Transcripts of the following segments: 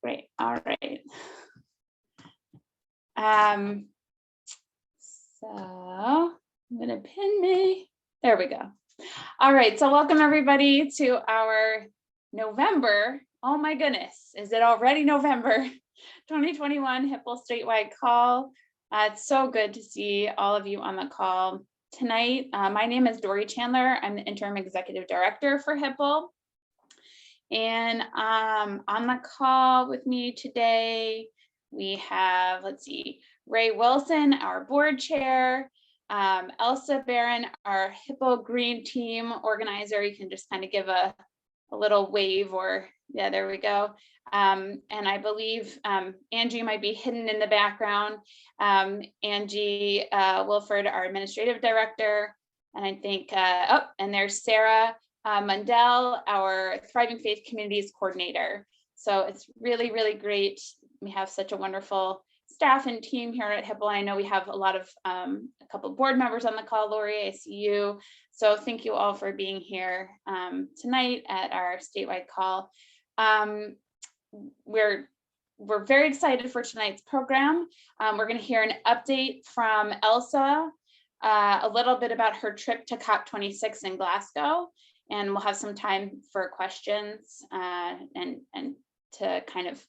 Great. All right. So I'm gonna pin me. There we go. All right. So welcome everybody to our November. Oh my goodness, is it already November 2021 HIPL statewide call? It's so good to see all of you on the call tonight. My name is Dory Chandler. I'm the interim executive director for HIPL. And on the call with me today, we have, let's see, Ray Wilson, our board chair, Elsa Barron, our HIPL Green Team Organizer. You can just kind of give a little wave or, yeah, there we go. And I believe Angie might be hidden in the background. Angie Wilford, our administrative director. And I think, oh, and there's Sarah Mundell, our Thriving Faith Communities coordinator. So it's really, really great. We have such a wonderful staff and team here at HIPL. I know we have a lot of, a couple of board members on the call. Lori, I see you. So thank you all for being here tonight at our statewide call. We're very excited for tonight's program. We're going to hear an update from Elsa, a little bit about her trip to COP26 in Glasgow, and we'll have some time for questions and to kind of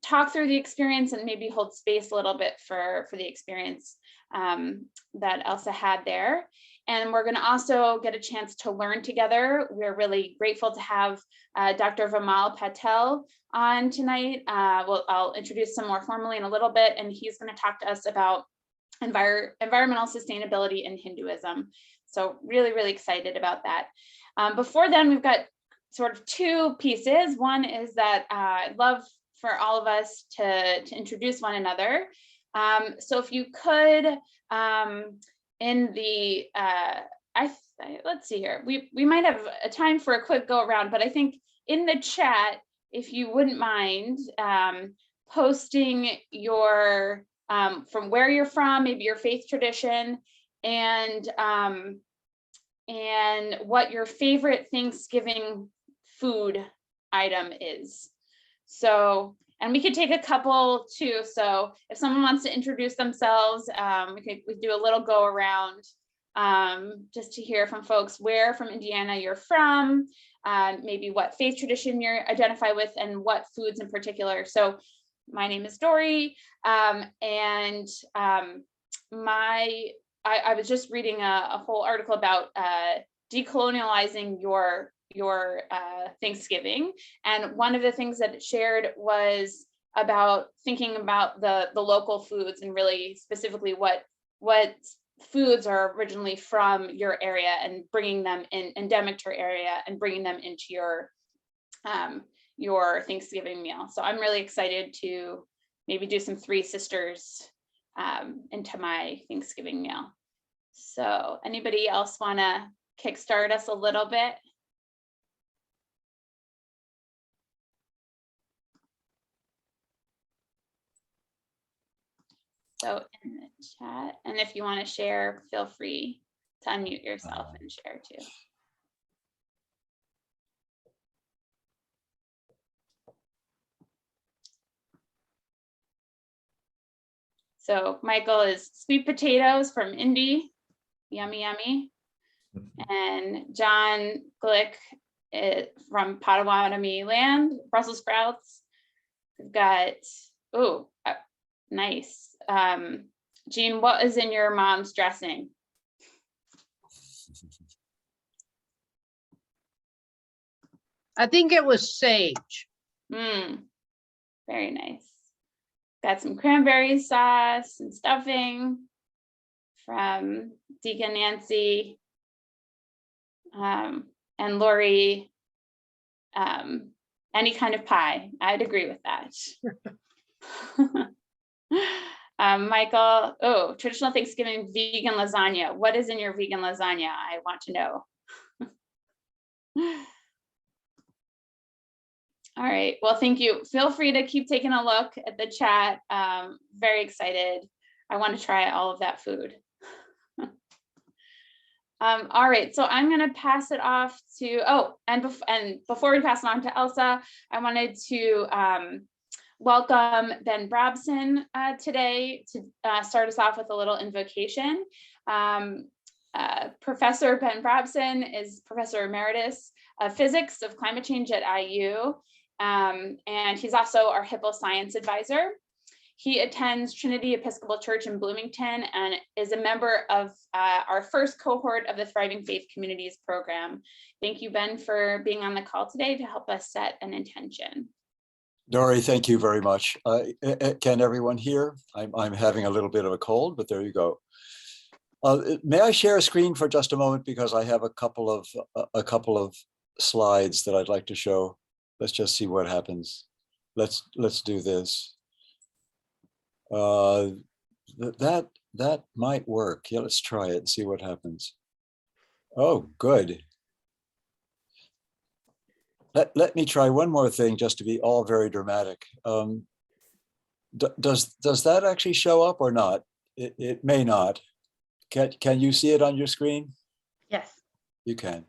talk through the experience and maybe hold space a little bit for the experience that Elsa had there. And we're going to also get a chance to learn together. We're really grateful to have Dr. Vamal Patel on tonight. I'll introduce him more formally in a little bit, and he's going to talk to us about environmental sustainability in Hinduism. So really, really excited about that. Before then, we've got sort of two pieces. One is that I'd love for all of us to introduce one another. So if you could, in the, let's see here, we might have a time for a quick go around, but I think in the chat, if you wouldn't mind posting your, from where you're from, maybe your faith tradition, and what your favorite Thanksgiving food item is. So, and we could take a couple too. So if someone wants to introduce themselves, we could do a little go around just to hear from folks where from Indiana you're from, maybe what faith tradition you identify with, and what foods in particular. So my name is Dory, and I was just reading a whole article about decolonializing your Thanksgiving, and one of the things that it shared was about thinking about the local foods, and really specifically what foods are originally from your area and bringing them in, endemic to your area, and bringing them into your Thanksgiving meal. So I'm really excited to maybe do some Three Sisters into my Thanksgiving meal. So anybody else want to kickstart us a little bit? So in the chat, and if you want to share, feel free to unmute yourself and share too. So Michael is sweet potatoes from Indy, yummy, yummy. And John Glick is from Potawatomi land, Brussels sprouts. We've got, oh, nice. Jean, what is in your mom's dressing? I think it was sage. Very nice. Got some cranberry sauce and stuffing from Deacon Nancy, and Lori, any kind of pie. I'd agree with that. Michael, oh, traditional Thanksgiving vegan lasagna. What is in your vegan lasagna? I want to know. All right, well, thank you. Feel free to keep taking a look at the chat. Very excited. I want to try all of that food. All right, so I'm going to pass it off to, and before we pass it on to Elsa, I wanted to welcome Ben Brabson today to start us off with a little invocation. Professor Ben Brabson is Professor Emeritus of Physics of Climate Change at IU, and he's also our HIPL Science Advisor. He attends Trinity Episcopal Church in Bloomington and is a member of our first cohort of the Thriving Faith Communities program. Thank you, Ben, for being on the call today to help us set an intention. Dory, thank you very much. Can everyone hear? I'm having a little bit of a cold, but there you go. May I share a screen for just a moment, because I have a couple of slides that I'd like to show. Let's just see what happens. Let's do this. That might work. Yeah, let's try it and see what happens. Oh, good. Let me try one more thing, just to be all very dramatic. Does that actually show up or not? It may not. Can you see it on your screen? Yes. You can.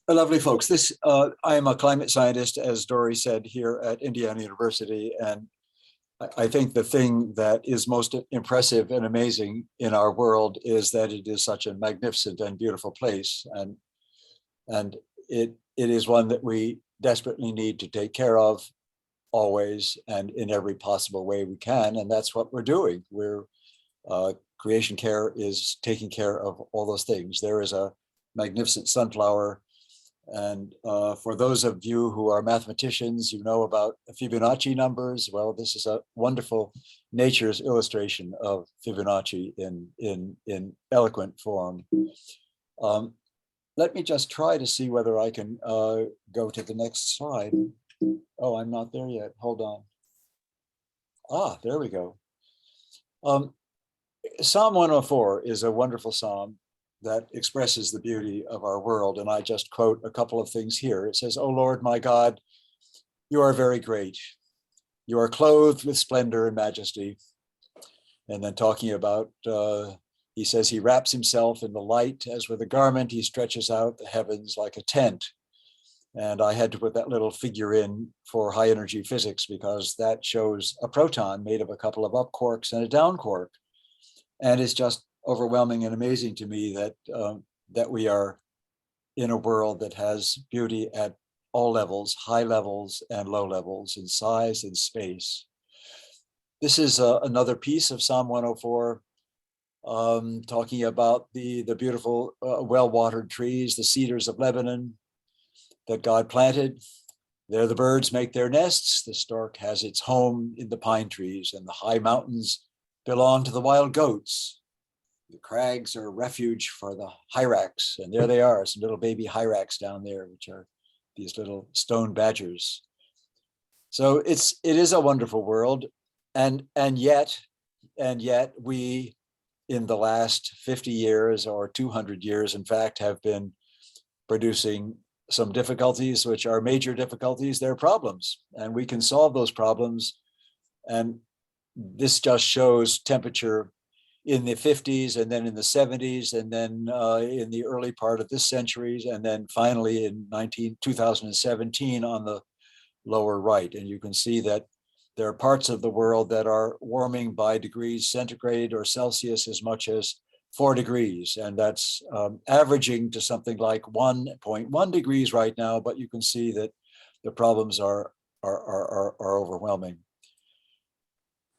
Lovely folks. This I am a climate scientist, as Dory said, here at Indiana University, and I think the thing that is most impressive and amazing in our world is that it is such a magnificent and beautiful place, and it is one that we desperately need to take care of always and in every possible way we can, and that's what we're doing. We're creation care is taking care of all those things. There is a magnificent sunflower, and for those of you who are mathematicians, you know about Fibonacci numbers. Well, this is a wonderful nature's illustration of Fibonacci in eloquent form. Let me just try to see whether I can go to the next slide. Oh, I'm not there yet. Hold on. Ah, there we go. Psalm 104 is a wonderful psalm that expresses the beauty of our world. And I just quote a couple of things here. It says, "O Lord, my God, you are very great. You are clothed with splendor and majesty." And then talking about, he says, he wraps himself in the light as with a garment. He stretches out the heavens like a tent. And I had to put that little figure in for high energy physics, because that shows a proton made of a couple of up quarks and a down quark. And it's just overwhelming and amazing to me that that we are in a world that has beauty at all levels, high levels and low levels, in size and space. This is another piece of Psalm 104, talking about the beautiful well-watered trees, the cedars of Lebanon that God planted. There the birds make their nests. The stork has its home in the pine trees, and the high mountains belong to the wild goats. The crags are a refuge for the hyrax, and there they are, some little baby hyrax down there, which are these little stone badgers. So it is a wonderful world, and yet we, in the last 50 years or 200 years, in fact, have been producing some difficulties, which are major difficulties. They're problems, and we can solve those problems. And this just shows temperature in the 50s, and then in the 70s, and then in the early part of this century, and then finally in 2017 on the lower right. And you can see that there are parts of the world that are warming by degrees centigrade or Celsius as much as 4 degrees. And that's averaging to something like 1.1 degrees right now, but you can see that the problems are overwhelming.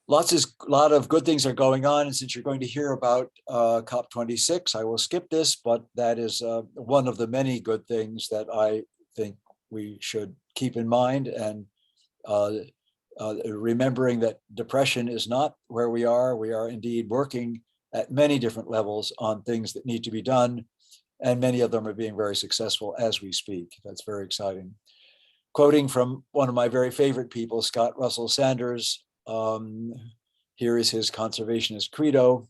A lot of good things are going on, and since you're going to hear about COP26, I will skip this, but that is one of the many good things that I think we should keep in mind, and remembering that depression is not where we are. We are indeed working at many different levels on things that need to be done, and many of them are being very successful as we speak. That's very exciting. Quoting from one of my very favorite people, Scott Russell Sanders, here is his conservationist credo: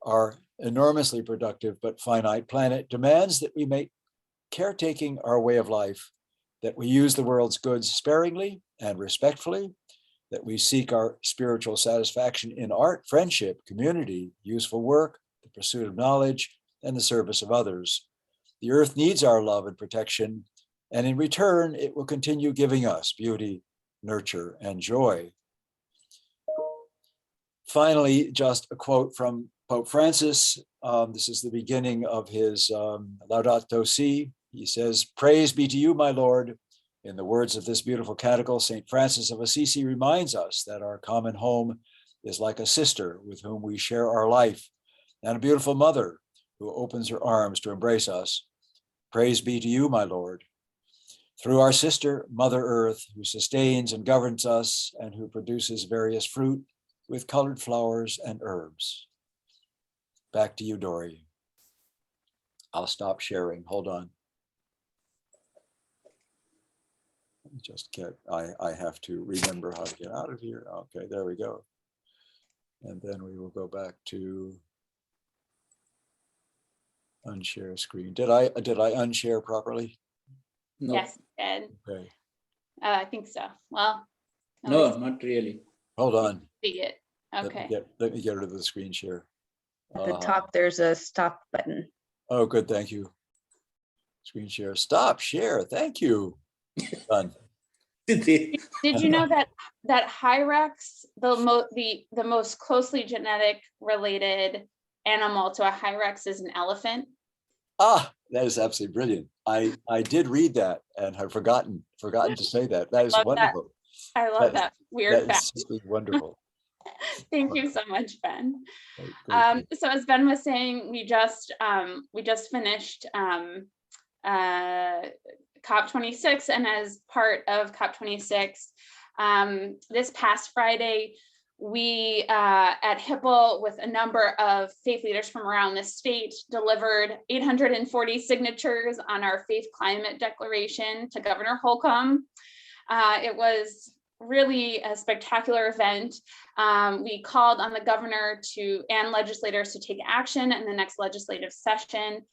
"Our enormously productive but finite planet demands that we make caretaking our way of life, that we use the world's goods sparingly and respectfully, that we seek our spiritual satisfaction in art, friendship, community, useful work, the pursuit of knowledge, and the service of others. The earth needs our love and protection, and in return, it will continue giving us beauty, nurture, and joy. Finally, just a quote from Pope Francis. This is the beginning of his Laudato Si. He says, "Praise be to you, my Lord." In the words of this beautiful canticle, St. Francis of Assisi reminds us that our common home is like a sister with whom we share our life, and a beautiful mother who opens her arms to embrace us. Praise be to you, my Lord. Through our sister, Mother Earth, who sustains and governs us and who produces various fruit with colored flowers and herbs. Back to you, Dory. I'll stop sharing. Hold on. Let me just get, I have to remember how to get out of here. Okay, there we go. And then we will go back to unshare screen. Did I unshare properly? No, Yes, Ed. Okay, I think so. Well. at no, least not really. hold on. see it. Let me Okay. let me get rid of the screen share. At the top, there's a stop button. Oh, good, thank you. Screen share, stop, share, thank you. Done. Did you know that hyrax, the most closely genetic related animal to a hyrax is an elephant? Ah, that is absolutely brilliant. I did read that and have forgotten to say that. That is Love that. wonderful. I love that weird That is fact. simply wonderful. Thank you so much, Ben. Great. So as Ben was saying, we just finished COP26, and as part of COP26, this past Friday, we at HIPL, with a number of faith leaders from around the state, delivered 840 signatures on our faith climate declaration to Governor Holcomb. It was really a spectacular event. We called on the governor and legislators to take action in the next legislative session.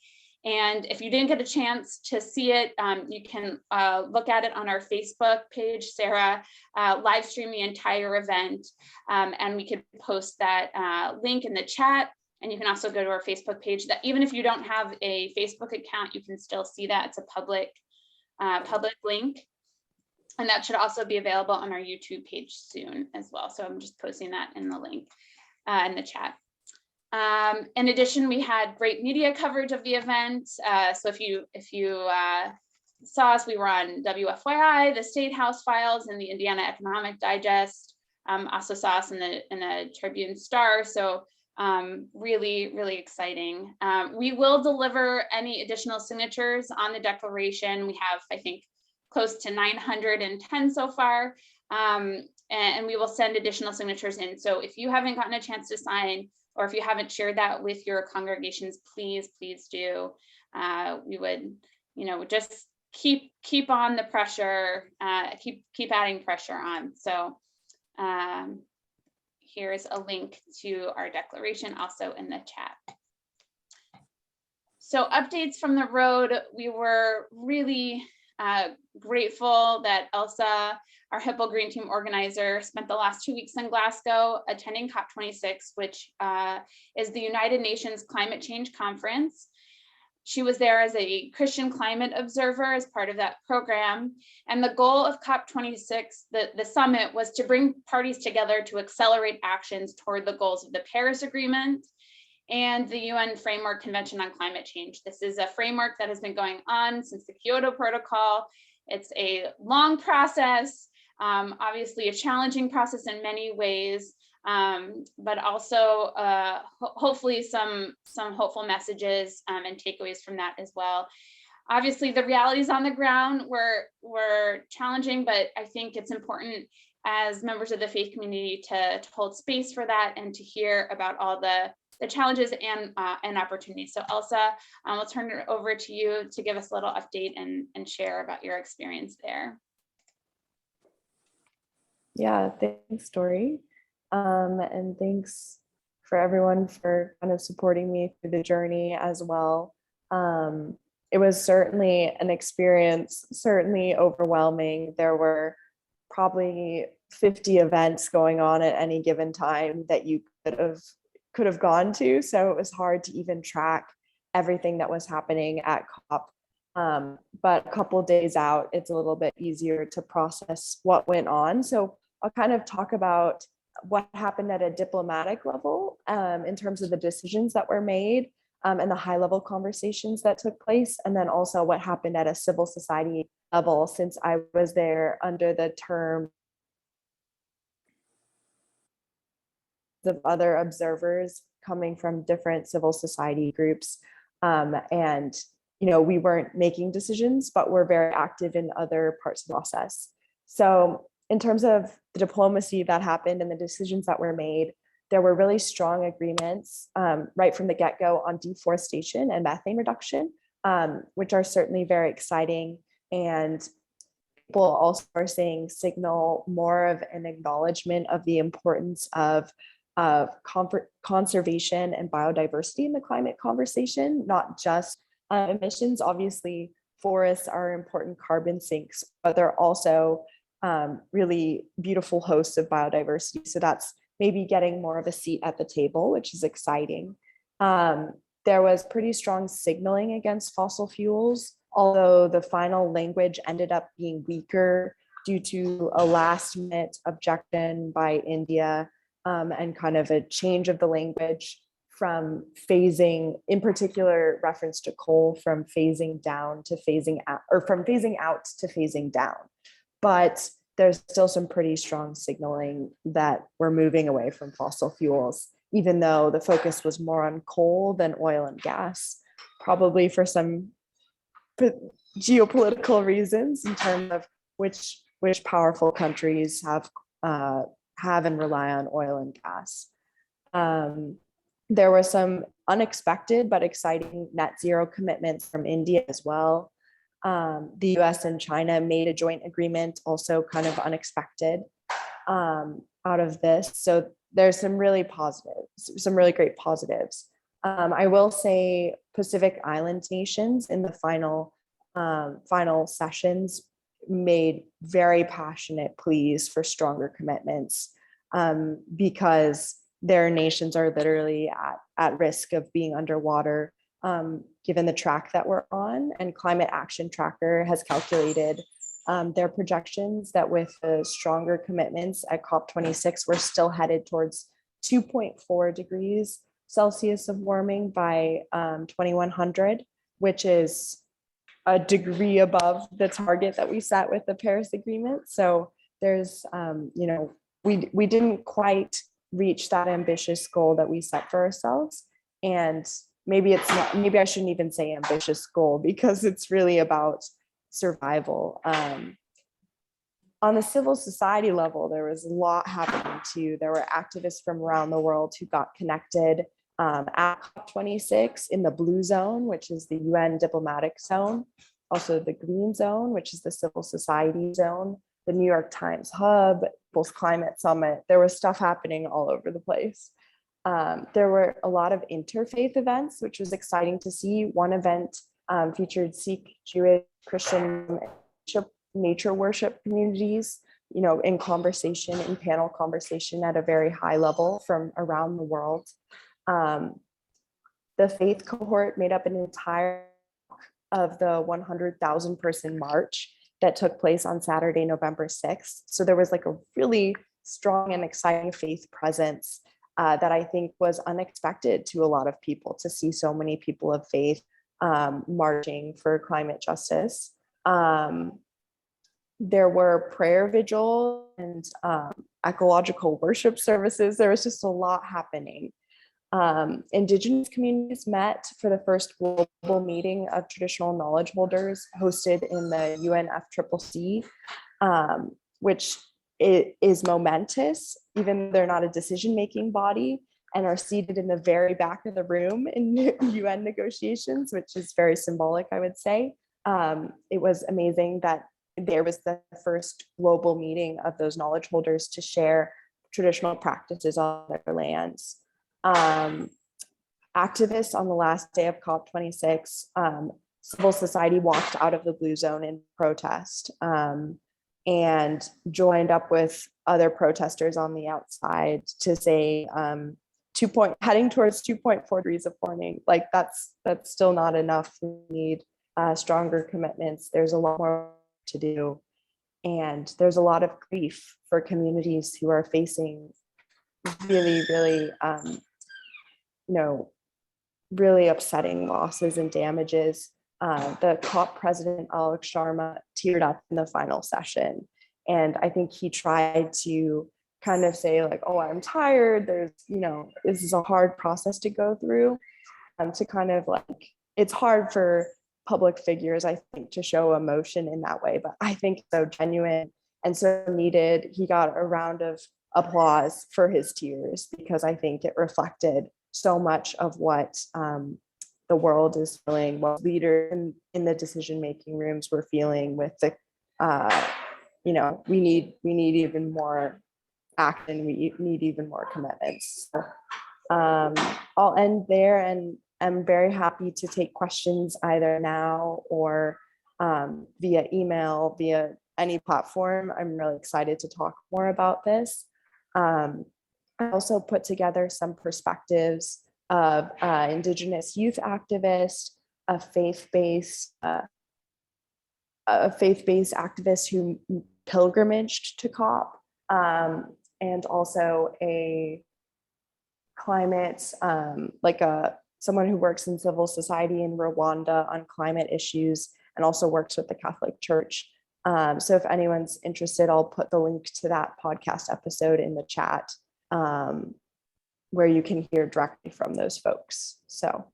And if you didn't get a chance to see it, you can look at it on our Facebook page. Sarah live streamed the entire event, and we could post that link in the chat. And you can also go to our Facebook page. That even if you don't have a Facebook account, you can still see that. It's a public link. And that should also be available on our YouTube page soon as well. So I'm just posting that in the link in the chat. In addition, we had great media coverage of the event. So if you saw us, we were on WFYI, the State House Files, and the Indiana Economic Digest. Also saw us in the Tribune Star. So really, really exciting. We will deliver any additional signatures on the declaration. We have, I think, close to 910 so far, and we will send additional signatures in. So if you haven't gotten a chance to sign, or if you haven't shared that with your congregations, please do. We would, just keep on the pressure, keep adding pressure on. So here's a link to our declaration also in the chat. So updates from the road, we were really grateful that Elsa, our HIPL Green Team Organizer, spent the last 2 weeks in Glasgow attending COP26, which is the United Nations Climate Change Conference. She was there as a Christian climate observer as part of that program. And the goal of COP26, the summit, was to bring parties together to accelerate actions toward the goals of the Paris Agreement and the UN Framework Convention on Climate Change. This is a framework that has been going on since the Kyoto Protocol. It's a long process, obviously a challenging process in many ways, but also hopefully some hopeful messages and takeaways from that as well. Obviously, the realities on the ground were challenging, but I think it's important as members of the faith community to hold space for that and to hear about all the challenges and opportunities. So Elsa, I'll turn it over to you to give us a little update and share about your experience there. Yeah, thanks, Dory. And thanks for everyone for kind of supporting me through the journey as well. It was certainly an experience, certainly overwhelming. There were probably 50 events going on at any given time that you could have gone to. So it was hard to even track everything that was happening at COP. But a couple days out, it's a little bit easier to process what went on. So I'll kind of talk about what happened at a diplomatic level in terms of the decisions that were made and the high level conversations that took place. And then also what happened at a civil society level, since I was there under the term of other observers coming from different civil society groups. And, we weren't making decisions, but we're very active in other parts of the process. So in terms of the diplomacy that happened and the decisions that were made, there were really strong agreements right from the get-go on deforestation and methane reduction, which are certainly very exciting. And people also are saying signal more of an acknowledgement of the importance of conservation and biodiversity in the climate conversation, not just emissions. Obviously, forests are important carbon sinks, but they're also really beautiful hosts of biodiversity. So that's maybe getting more of a seat at the table, which is exciting. There was pretty strong signaling against fossil fuels, although the final language ended up being weaker due to a last minute objection by India and kind of a change of the language from phasing, in particular reference to coal, from phasing down to phasing out, or from phasing out to phasing down. But there's still some pretty strong signaling that we're moving away from fossil fuels, even though the focus was more on coal than oil and gas, probably for some geopolitical reasons in terms of which powerful countries have and rely on oil and gas. There were some unexpected but exciting net zero commitments from India as well. The US and China made a joint agreement, also kind of unexpected out of this. So there's some really great positives. I will say Pacific Island nations in the final sessions made very passionate pleas for stronger commitments because their nations are literally at risk of being underwater given the track that we're on. And Climate Action Tracker has calculated their projections that with the stronger commitments at COP26, we're still headed towards 2.4 degrees Celsius of warming by 2100, which is a degree above the target that we set with the Paris Agreement. So there's, we didn't quite reach that ambitious goal that we set for ourselves. And maybe I shouldn't even say ambitious goal because it's really about survival. On the civil society level, there was a lot happening too. There were activists from around the world who got connected at COP26 in the blue zone, which is the UN diplomatic zone, also the green zone, which is the civil society zone, the New York Times Hub, People's Climate Summit. There was stuff happening all over the place. There were a lot of interfaith events, which was exciting to see. One event featured Sikh, Jewish, Christian, nature worship communities, in conversation, in panel conversation at a very high level from around the world. The faith cohort made up an entire of the 100,000 person march that took place on Saturday, November 6th. So there was like a really strong and exciting faith presence that I think was unexpected to a lot of people, to see so many people of faith marching for climate justice. There were prayer vigils and ecological worship services. There was just a lot happening. Indigenous communities met for the first global meeting of traditional knowledge holders hosted in the UNFCCC, which is momentous, even though they're not a decision-making body and are seated in the very back of the room in UN negotiations, which is very symbolic, I would say. It was amazing that there was the first global meeting of those knowledge holders to share traditional practices on their lands. Activists on the last day of COP26, civil society walked out of the blue zone in protest and joined up with other protesters on the outside to say, heading towards 2.4 degrees of warming. Like that's still not enough. We need stronger commitments. There's a lot more to do. And there's a lot of grief for communities who are facing really, really, really upsetting losses and damages. The COP president, Alex Sharma, teared up in the final session. And I think he tried to kind of say like, oh, I'm tired. There's, this is a hard process to go through. To kind of like, it's hard for public figures, I think, to show emotion in that way, but I think so genuine and so needed. He got a round of applause for his tears because I think it reflected so much of what the world is feeling, what leaders in the decision-making rooms were feeling with the, we need even more action, we need even more commitments. So, I'll end there, and I'm very happy to take questions either now or via email, via any platform. I'm really excited to talk more about this. I also put together some perspectives of Indigenous youth activists, a faith-based activist who pilgrimaged to COP, and also a climate, someone who works in civil society in Rwanda on climate issues and also works with the Catholic Church. So if anyone's interested, I'll put the link to that podcast episode in the chat, where you can hear directly from those folks. So.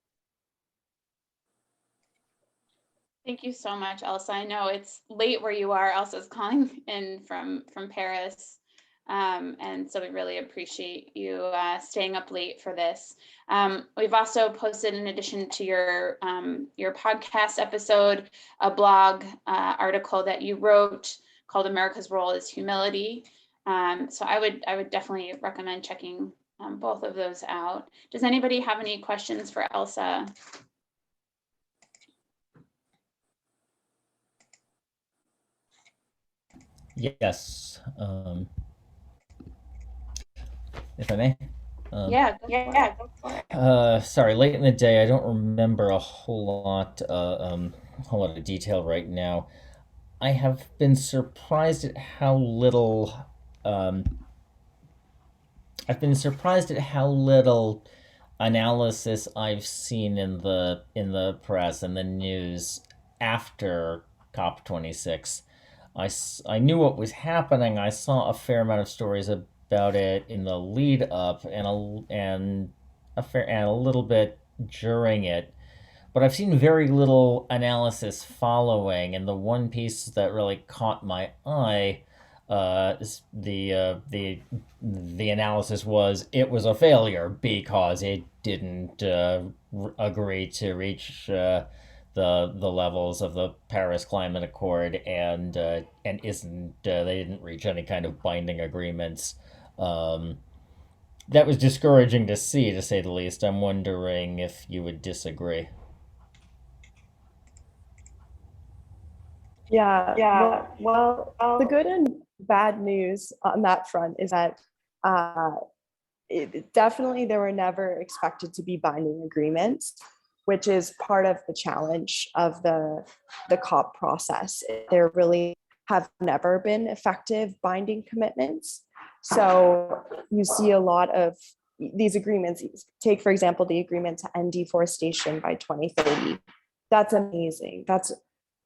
Thank you so much, Elsa. I know it's late where you are. Elsa's calling in from Paris. And so we really appreciate you staying up late for this. We've also posted, in addition to your podcast episode, a blog article that you wrote called "America's Role is Humility." So I would definitely recommend checking both of those out. Does anybody have any questions for Elsa? Yes. If I may. Yeah, go for it. Sorry, late in the day, I don't remember a whole lot of detail right now. I have been surprised at how little. I've been surprised at how little analysis I've seen in the press and the news after COP26. I knew what was happening. I saw a fair amount of stories about it in the lead up and a little bit during it, but I've seen very little analysis following. And the one piece that really caught my eye, is the analysis was it was a failure because it didn't agree to reach the levels of the Paris Climate Accord, and isn't they didn't reach any kind of binding agreements. That was discouraging to see, to say the least. I'm wondering if you would disagree. Yeah. Well, the good and bad news on that front is that definitely there were never expected to be binding agreements, which is part of the challenge of the COP process. There really have never been effective binding commitments. So you see a lot of these agreements. Take, for example, the agreement to end deforestation by 2030. That's amazing. That's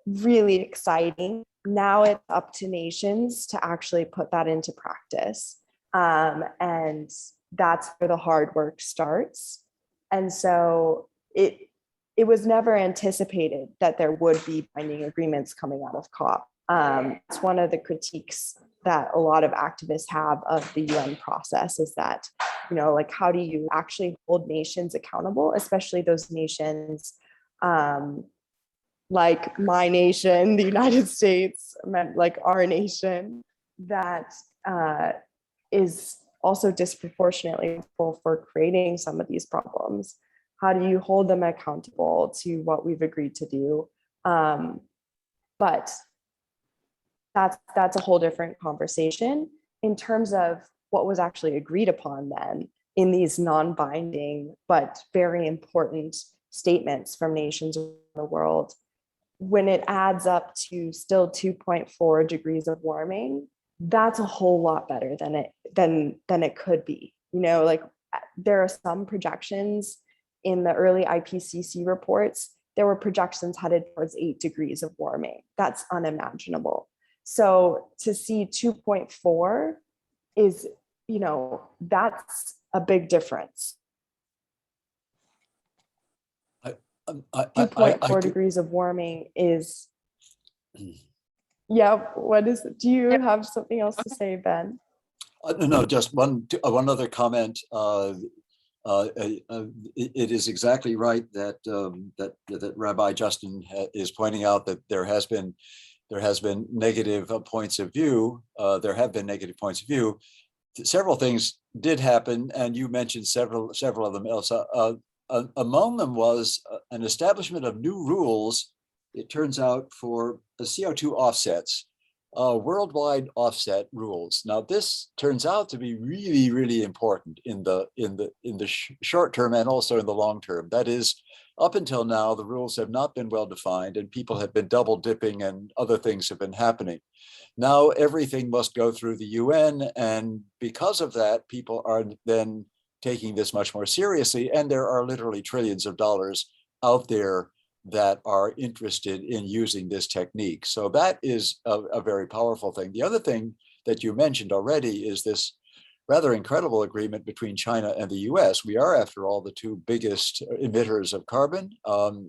really exciting. Now it's up to nations to actually put that into practice. And that's where the hard work starts. And so it was never anticipated that there would be binding agreements coming out of COP. It's one of the critiques that a lot of activists have of the UN process, is that, how do you actually hold nations accountable, especially those nations like my nation, the United States, like our nation, that is also disproportionately responsible for creating some of these problems. How do you hold them accountable to what we've agreed to do? But that's a whole different conversation. In terms of what was actually agreed upon then, in these non-binding but very important statements from nations around the world, when it adds up to still 2.4 degrees of warming, that's a whole lot better than it could be. You know, like there are some projections in the early IPCC reports, there were projections headed towards 8 degrees of warming. That's unimaginable. So to see 2.4 is, you know, that's a big difference. 2.4 degrees of warming is, yeah, what is it? Do you have something else to say, Ben? No, just one other comment. It is exactly right that that Rabbi Justin is pointing out that there has been negative points of view. There have been negative points of view. Several things did happen, and you mentioned several of them, Elsa. Among them was an establishment of new rules, it turns out, for the CO2 offsets, worldwide offset rules. Now, this turns out to be really, really important in the short term and also in the long term. That is, up until now, the rules have not been well defined, and people have been double dipping, and other things have been happening. Now everything must go through the UN, and because of that, people are then taking this much more seriously, and there are literally trillions of dollars out there that are interested in using this technique. So that is a very powerful thing. The other thing that you mentioned already is this rather incredible agreement between China and the US. We are, after all, the two biggest emitters of carbon.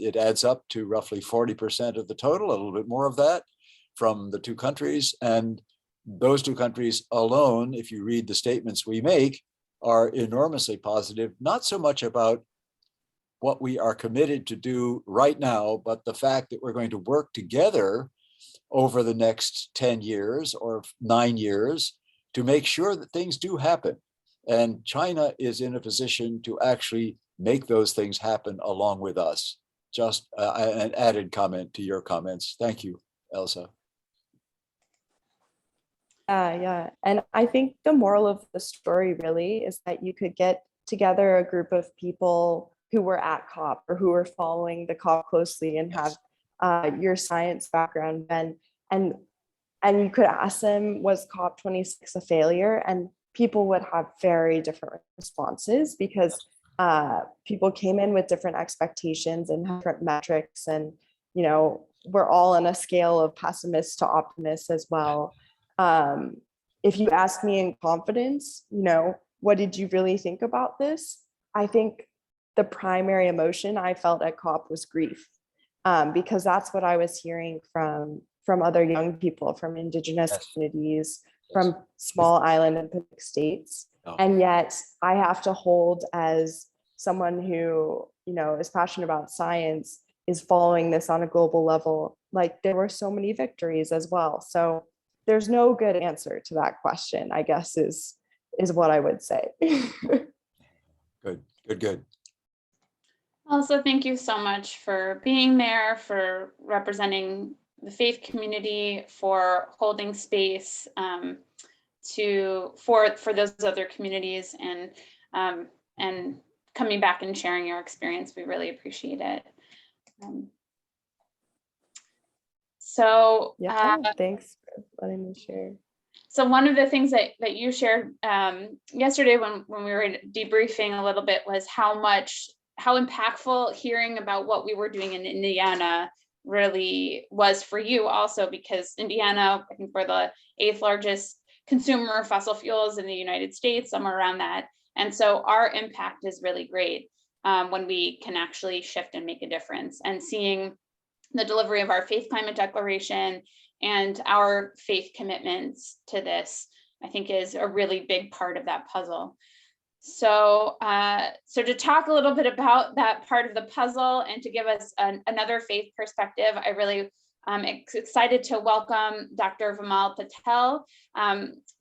It adds up to roughly 40% of the total, a little bit more of that from the two countries. And those two countries alone, if you read the statements we make, are enormously positive, not so much about what we are committed to do right now, but the fact that we're going to work together over the next 10 years or 9 years to make sure that things do happen. And China is in a position to actually make those things happen along with us. Just an added comment to your comments. Thank you, Elsa. Yeah. And I think the moral of the story really is that you could get together a group of people who were at COP or who were following the COP closely and have your science background, Ben, and you could ask them, was COP26 a failure? And people would have very different responses because people came in with different expectations and different metrics. And, you know, we're all on a scale of pessimist to optimist as well. If you ask me in confidence, you know, what did you really think about this? I think the primary emotion I felt at COP was grief, because that's what I was hearing from other young people, from Indigenous communities, from small island and Pacific states. And yet I have to hold, as someone who, you know, is passionate about science, is following this on a global level, like there were so many victories as well. So there's no good answer to that question, I guess, is what I would say. Good. Also, thank you so much for being there, for representing the faith community, for holding space for those other communities, and coming back and sharing your experience. We really appreciate it. Thanks for letting me share. So one of the things that you shared yesterday when we were debriefing a little bit was how impactful hearing about what we were doing in Indiana really was for you also, because Indiana, I think we're the 8th largest consumer of fossil fuels in the United States, somewhere around that. And so our impact is really great when we can actually shift and make a difference. And seeing the delivery of our faith climate declaration and our faith commitments to this, I think, is a really big part of that puzzle. So to talk a little bit about that part of the puzzle and to give us another faith perspective, I really am excited to welcome Dr. Vamal Patel.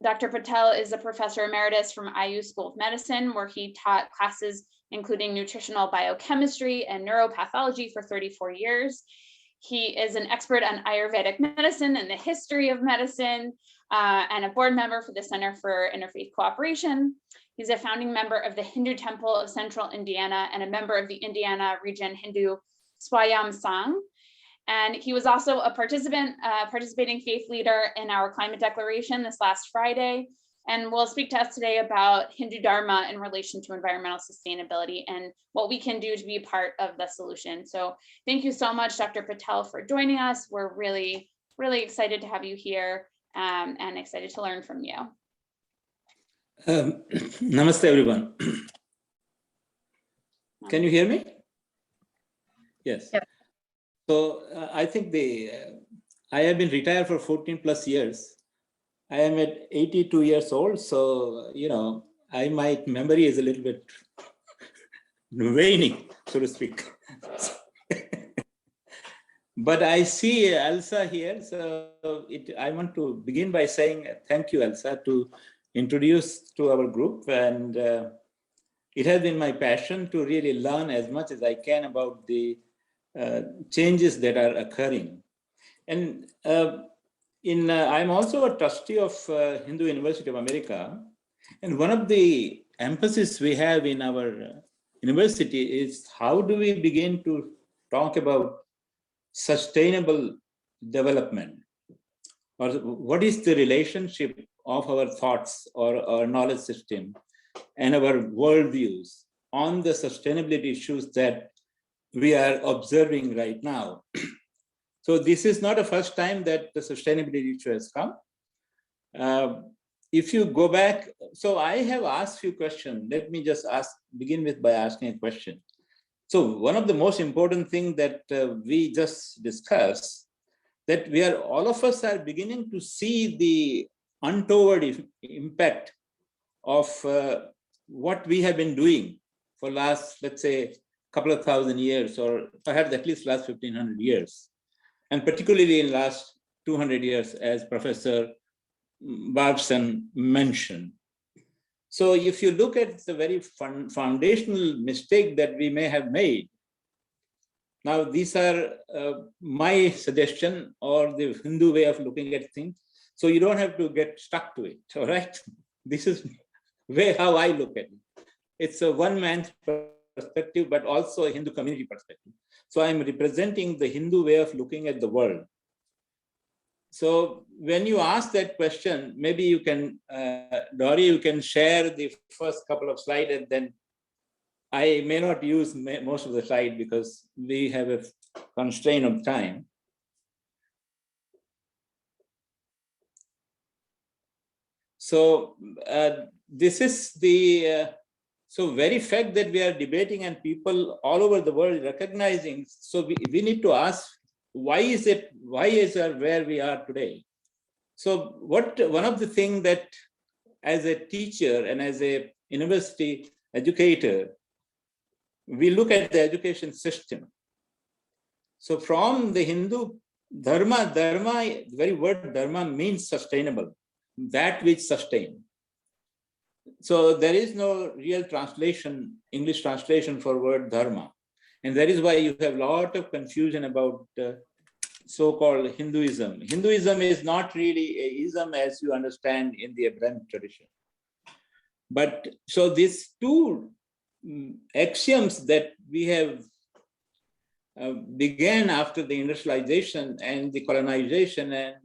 Dr. Patel is a professor emeritus from IU School of Medicine, where he taught classes including nutritional biochemistry and neuropathology for 34 years. He is an expert on Ayurvedic medicine and the history of medicine, and a board member for the Center for Interfaith Cooperation. He's a founding member of the Hindu Temple of Central Indiana and a member of the Indiana Region Hindu Swayam Sangh. And he was also a participating faith leader in our climate declaration this last Friday, and will speak to us today about Hindu Dharma in relation to environmental sustainability and what we can do to be part of the solution. So thank you so much, Dr. Patel, for joining us. We're really, really excited to have you here, and excited to learn from you. Namaste, everyone. Can you hear me? Yes. Yeah. So I think I have been retired for 14 plus years. I am at 82 years old, so my memory is a little bit waning, so to speak. But I see Elsa here, so I want to begin by saying thank you, Elsa, to introduce to our group, and it has been my passion to really learn as much as I can about the changes that are occurring. And I'm also a trustee of Hindu University of America, and one of the emphasis we have in our university is how do we begin to talk about sustainable development, or what is the relationship of our thoughts or our knowledge system and our worldviews on the sustainability issues that we are observing right now. So this is not the first time that the sustainability issue has come. If you go back, so I have asked few questions. Let me just begin by asking a question. So one of the most important things that we just discussed, that all of us are beginning to see the untoward impact of what we have been doing for last, let's say, couple of thousand years, or perhaps at least last 1500 years, and particularly in last 200 years, as Professor Brabson mentioned. So if you look at the very foundational mistake that we may have made, now these are my suggestion or the Hindu way of looking at things, so you don't have to get stuck to it, all right? This is how I look at it. It's a one man's perspective, but also a Hindu community perspective. So I'm representing the Hindu way of looking at the world. So when you ask that question, maybe you can, Dory, you can share the first couple of slides, and then I may not use most of the slide because we have a constraint of time. So this is the very fact that we are debating and people all over the world recognizing. So we need to ask, why is where we are today? So one of the things that as a teacher and as a university educator, we look at the education system. So from the Hindu Dharma, the very word Dharma means sustainable, that which sustain. So there is no real translation, English translation for word Dharma. And that is why you have a lot of confusion about so-called Hinduism. Hinduism is not really a ism as you understand in the Abrahamic tradition. But so these two axioms that we have began after the industrialization and the colonization and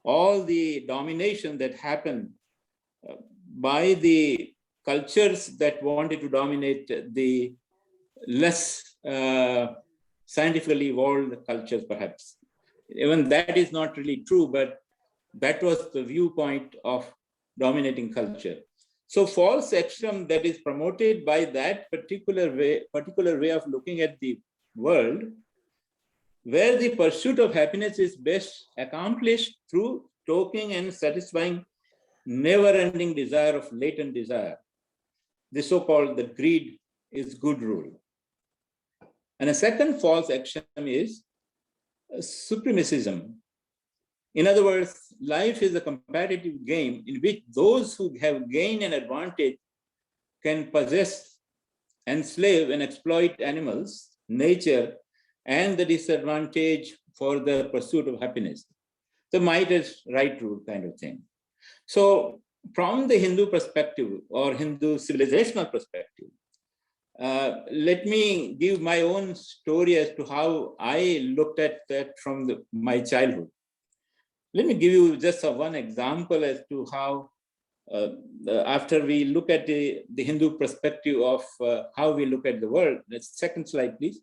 all the domination that happened by the cultures that wanted to dominate the less scientifically evolved cultures, perhaps. Even that is not really true, but that was the viewpoint of dominating culture. So false axiom that is promoted by that particular way of looking at the world, where the pursuit of happiness is best accomplished through stoking and satisfying never-ending desire of latent desire. The so-called the greed is good rule. And a second false axiom is supremacism. In other words, life is a competitive game in which those who have gained an advantage can possess, enslave, and exploit animals, nature, and the disadvantage for the pursuit of happiness. The might is right rule kind of thing. So from the Hindu perspective or Hindu civilizational perspective, let me give my own story as to how I looked at that from my childhood. Let me give you just one example as to how, after we look at the Hindu perspective of how we look at the world. Next, second slide, please.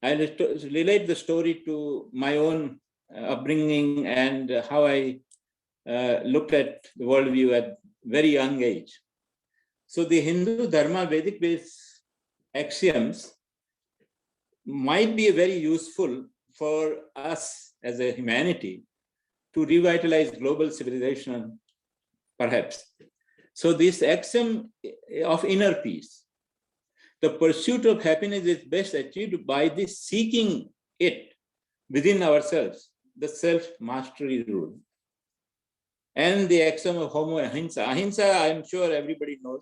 I'll relate the story to my own upbringing and how I looked at the worldview at very young age. So the Hindu Dharma Vedic-based axioms might be very useful for us as a humanity to revitalize global civilization, perhaps. So this axiom of inner peace, the pursuit of happiness is best achieved by the seeking it within ourselves, the self-mastery rule. And the axiom of homo ahimsa. Ahimsa, I'm sure everybody knows.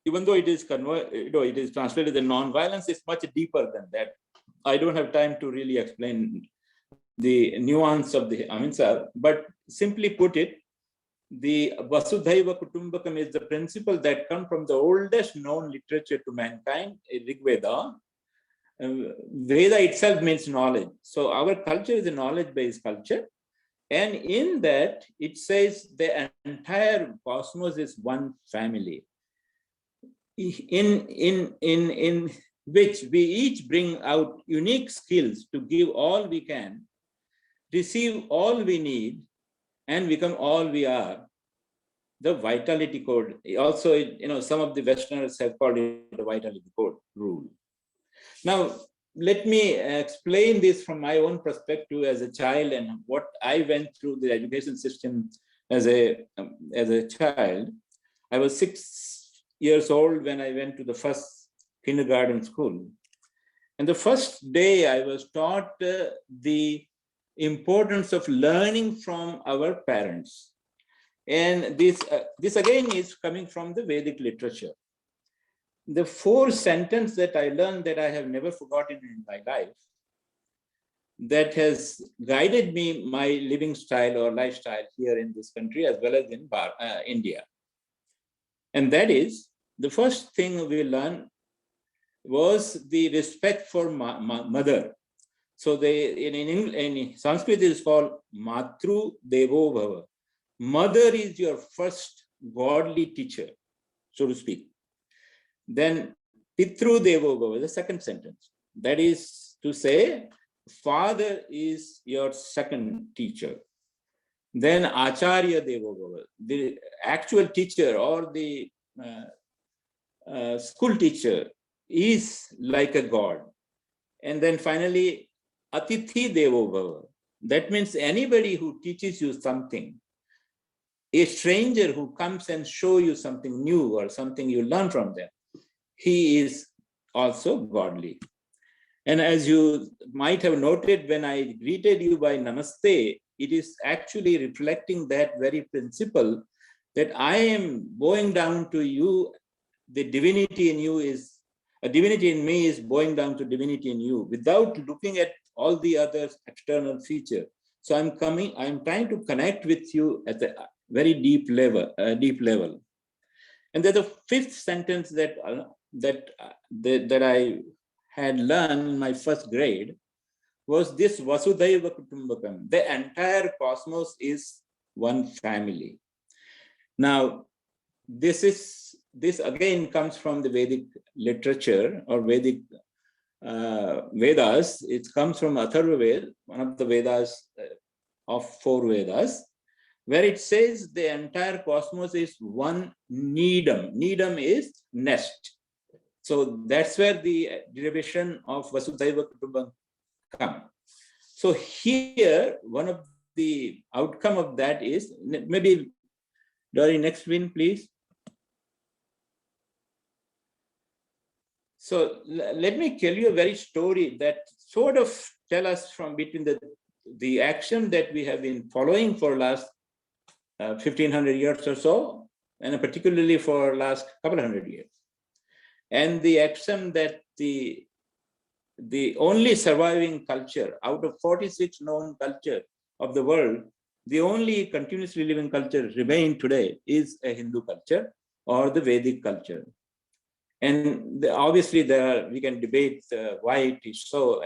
Even though it is it is translated as non-violence, it's much deeper than that. I don't have time to really explain the nuance of the ahimsa, but simply put it, the Vasudhaiva Kutumbakam is the principle that comes from the oldest known literature to mankind, Rig Veda. Veda itself means knowledge. So our culture is a knowledge-based culture. And in that, it says the entire cosmos is one family, in which we each bring out unique skills to give all we can, receive all we need, and become all we are. The vitality code. Also, some of the Westerners have called it the vitality code rule. Now, let me explain this from my own perspective as a child and what I went through the education system as a child. I was 6 years old when I went to the first kindergarten school. And the first day I was taught the importance of learning from our parents. And this again is coming from the Vedic literature. The 4 sentences that I learned that I have never forgotten in my life, that has guided me, my living style or lifestyle here in this country as well as in India. And that is, the first thing we learned was the respect for mother. So in Sanskrit it is called Matru Devo Bhava. Mother is your first godly teacher, so to speak. Then Pitru Devo Bhava, the second sentence. That is to say, father is your second teacher. Then Acharya Devo Bhava, the actual teacher or the school teacher is like a god. And then finally, Atithi Devo Bhava. That means anybody who teaches you something, a stranger who comes and shows you something new or something you learn from them, he is also godly. And as you might have noted, when I greeted you by Namaste, it is actually reflecting that very principle that I am bowing down to you. The divinity in you is, a divinity in me is bowing down to divinity in you without looking at all the other external features. So I'm trying to connect with you at a very deep level. And then the 5th sentence that I had learned in my first grade was this Vasudhaiva Kutumbakam. The entire cosmos is one family. Now, this again comes from the Vedic literature or Vedic Vedas. It comes from Atharva Veda, one of the Vedas of 4 Vedas, where it says the entire cosmos is one needam. Needam is nest. So that's where the derivation of Vasudhaiva Kutumbakam comes. So here, one of the outcome of that is, maybe Dory, next win, please. So let me tell you a very story that sort of tell us from between the action that we have been following for last 1500 years or so, and particularly for last couple hundred years. And the action that the the only surviving culture out of 46 known culture of the world, the only continuously living culture remaining today is a Hindu culture or the Vedic culture. And obviously we can debate why it is so,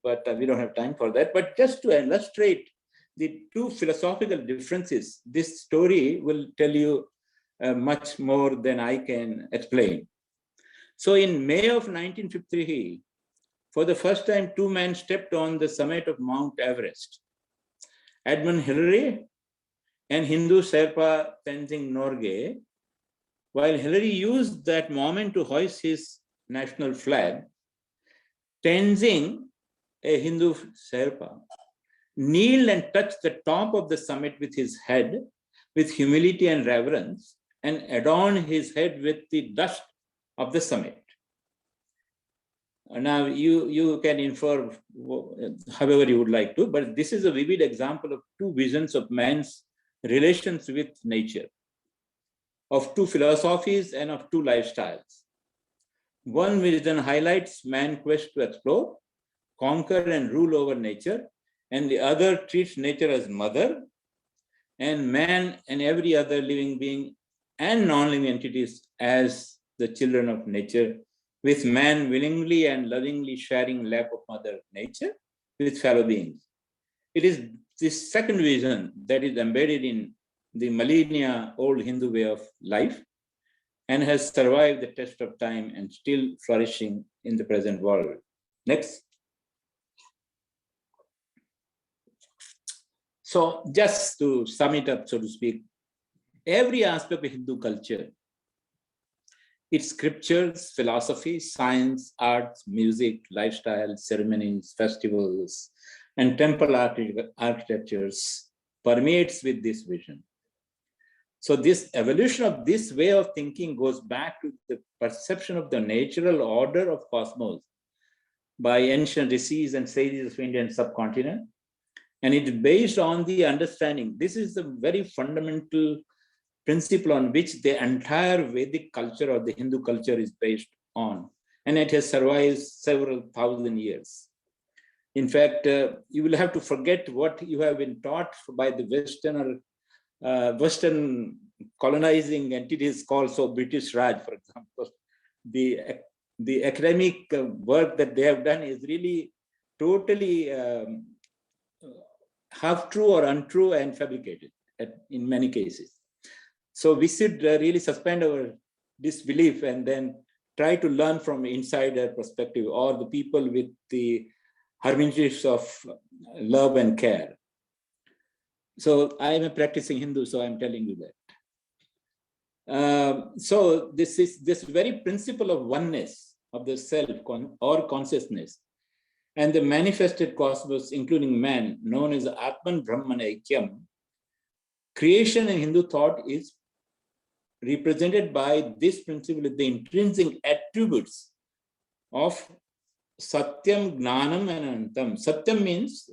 but we don't have time for that. But just to illustrate the two philosophical differences, this story will tell you much more than I can explain. So in May of 1953, for the first time, two men stepped on the summit of Mount Everest. Edmund Hillary and Hindu Sherpa Tenzing Norgay. While Hillary used that moment to hoist his national flag, Tenzing, a Hindu Sherpa, kneeled and touched the top of the summit with his head with humility and reverence, and adorned his head with the dust of the summit. Now, you can infer however you would like to, but this is a vivid example of two visions of man's relations with nature, of two philosophies and of two lifestyles. One vision highlights man's quest to explore, conquer, and rule over nature, and the other treats nature as mother, and man and every other living being and non-living entities as the children of nature, with man willingly and lovingly sharing lap of Mother Nature with fellow beings. It is this second vision that is embedded in the millennia-old Hindu way of life and has survived the test of time and still flourishing in the present world. Next. So just to sum it up, so to speak, every aspect of Hindu culture, its scriptures, philosophy, science, arts, music, lifestyle, ceremonies, festivals, and temple architectures permeates with this vision. So this evolution of this way of thinking goes back to the perception of the natural order of cosmos by ancient rishis and sages of Indian subcontinent. And it's based on the understanding. This is the very fundamental principle on which the entire Vedic culture or the Hindu culture is based on. And it has survived several thousand years. In fact, you will have to forget what you have been taught by the Western colonizing entities called so British Raj, for example. The academic work that they have done is really totally half true or untrue and fabricated in many cases. So we should really suspend our disbelief and then try to learn from insider perspective or the people with the hermeneutics of love and care. So I am a practicing Hindu, so I'm telling you that. So this very principle of oneness of the self or consciousness and the manifested cosmos, including man, known as Atman Brahman Aikyam, creation in Hindu thought is represented by this principle, the intrinsic attributes of Satyam, Gnanam, and Antam. Satyam means,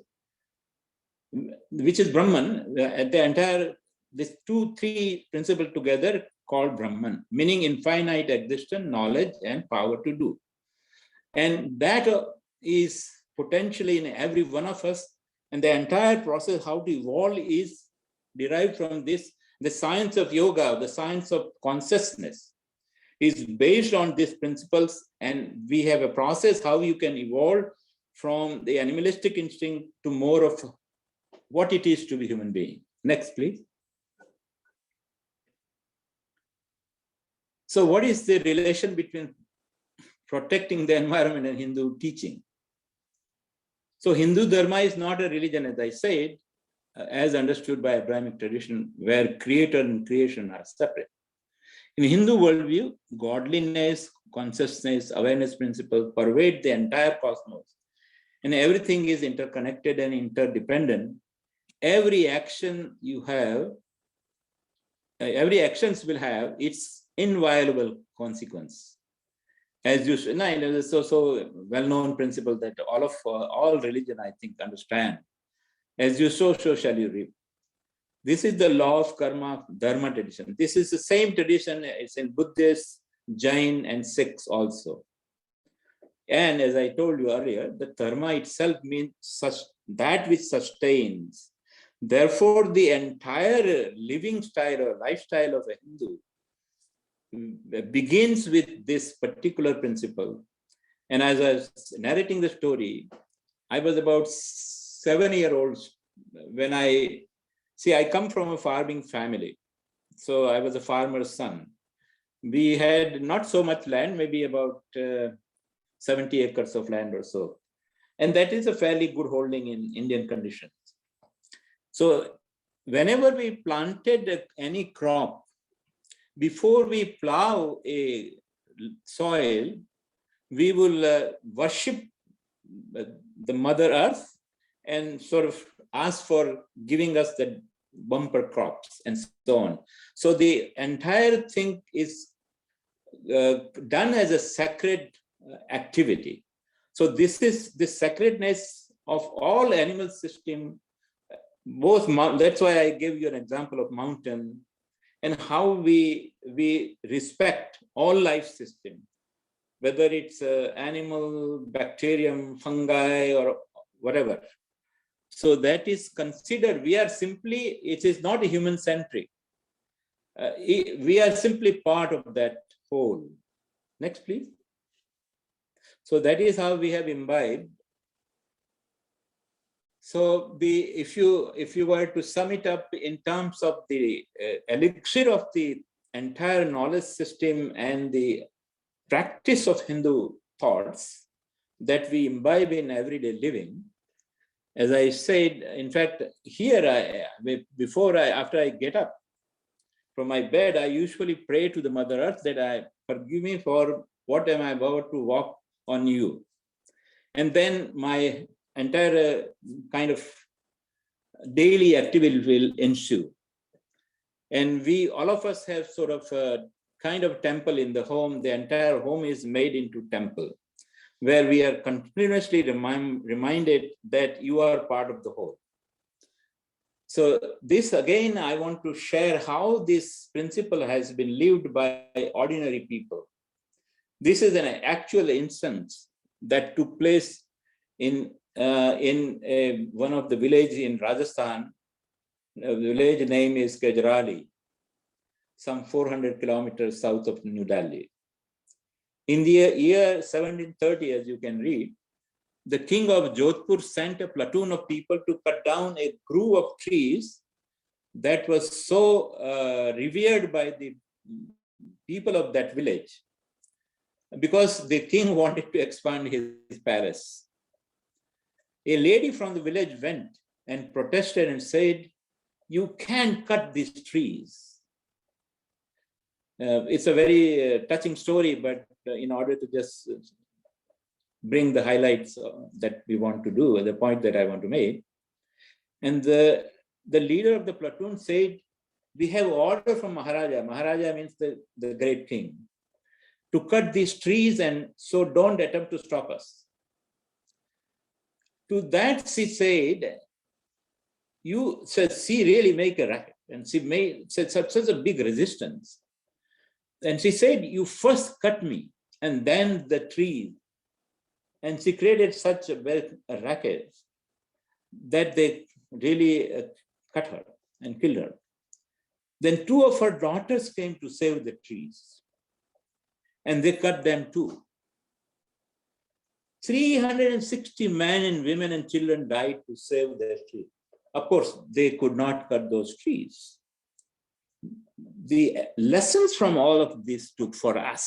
which is Brahman, the entire, these three principles together called Brahman, meaning infinite existence, knowledge, and power to do. And that is potentially in every one of us. And the entire process, how to evolve, is derived from this. The science of yoga, the science of consciousness, is based on these principles, and we have a process how you can evolve from the animalistic instinct to more of what it is to be human being. Next, please. So what is the relation between protecting the environment and Hindu teaching? So Hindu Dharma is not a religion, as I said, as understood by Abrahamic tradition, where creator and creation are separate. In Hindu worldview, godliness, consciousness, awareness principle pervade the entire cosmos, and everything is interconnected and interdependent. Every action you have, every actions will have its inviolable consequence. As you should, it's so well-known principle that all religion, I think, understand. As you sow, so shall you reap. This is the law of karma, Dharma tradition. This is the same tradition. It's in Buddhist, Jain, and Sikhs also. And as I told you earlier, the dharma itself means that which sustains. Therefore, the entire living style or lifestyle of a Hindu begins with this particular principle. And as I was narrating the story, I was about 7-year-old when I come from a farming family. So I was a farmer's son. We had not so much land, maybe about 70 acres of land or so. And that is a fairly good holding in Indian conditions. So whenever we planted any crop, before we plow a soil, we will worship the Mother Earth and sort of ask for giving us the bumper crops and so on. So the entire thing is done as a sacred activity. So this is the sacredness of all animal system, both, that's why I gave you an example of mountain, and how we respect all life system, whether it's animal, bacterium, fungi, or whatever. So that is considered, we are simply, it is not human-centric. We are simply part of that whole. Next, please. So that is how we have imbibed. So if you were to sum it up in terms of the elixir of the entire knowledge system and the practice of Hindu thoughts that we imbibe in everyday living, as I said, in fact, here after I get up from my bed, I usually pray to the Mother Earth that I forgive me for what am I about to walk on you. And then my entire kind of daily activity will ensue. And all of us have sort of a kind of temple in the home. The entire home is made into temple, where we are continuously reminded that you are part of the whole. So this, again, I want to share how this principle has been lived by ordinary people. This is an actual instance that took place in one of the villages in Rajasthan. The village name is Gujarati, some 400 kilometers south of New Delhi. In the year 1730, as you can read, the king of Jodhpur sent a platoon of people to cut down a grove of trees that was so revered by the people of that village, because the king wanted to expand his palace. A lady from the village went and protested and said, "You can't cut these trees." It's a very touching story, but in order to just bring the highlights that we want to do, the point that I want to make. And the leader of the platoon said, "We have order from Maharaja." Maharaja means the great king, to cut these trees, and so don't attempt to stop us. To that she said, she really make a racket, and she made such a big resistance. And she said, "You first cut me, and then the trees." And she created such a racket that they really cut her and killed her. Then 2 of her daughters came to save the trees, and they cut them too. 360 men and women and children died to save their trees. Of course, they could not cut those trees. The lessons from all of this took for us: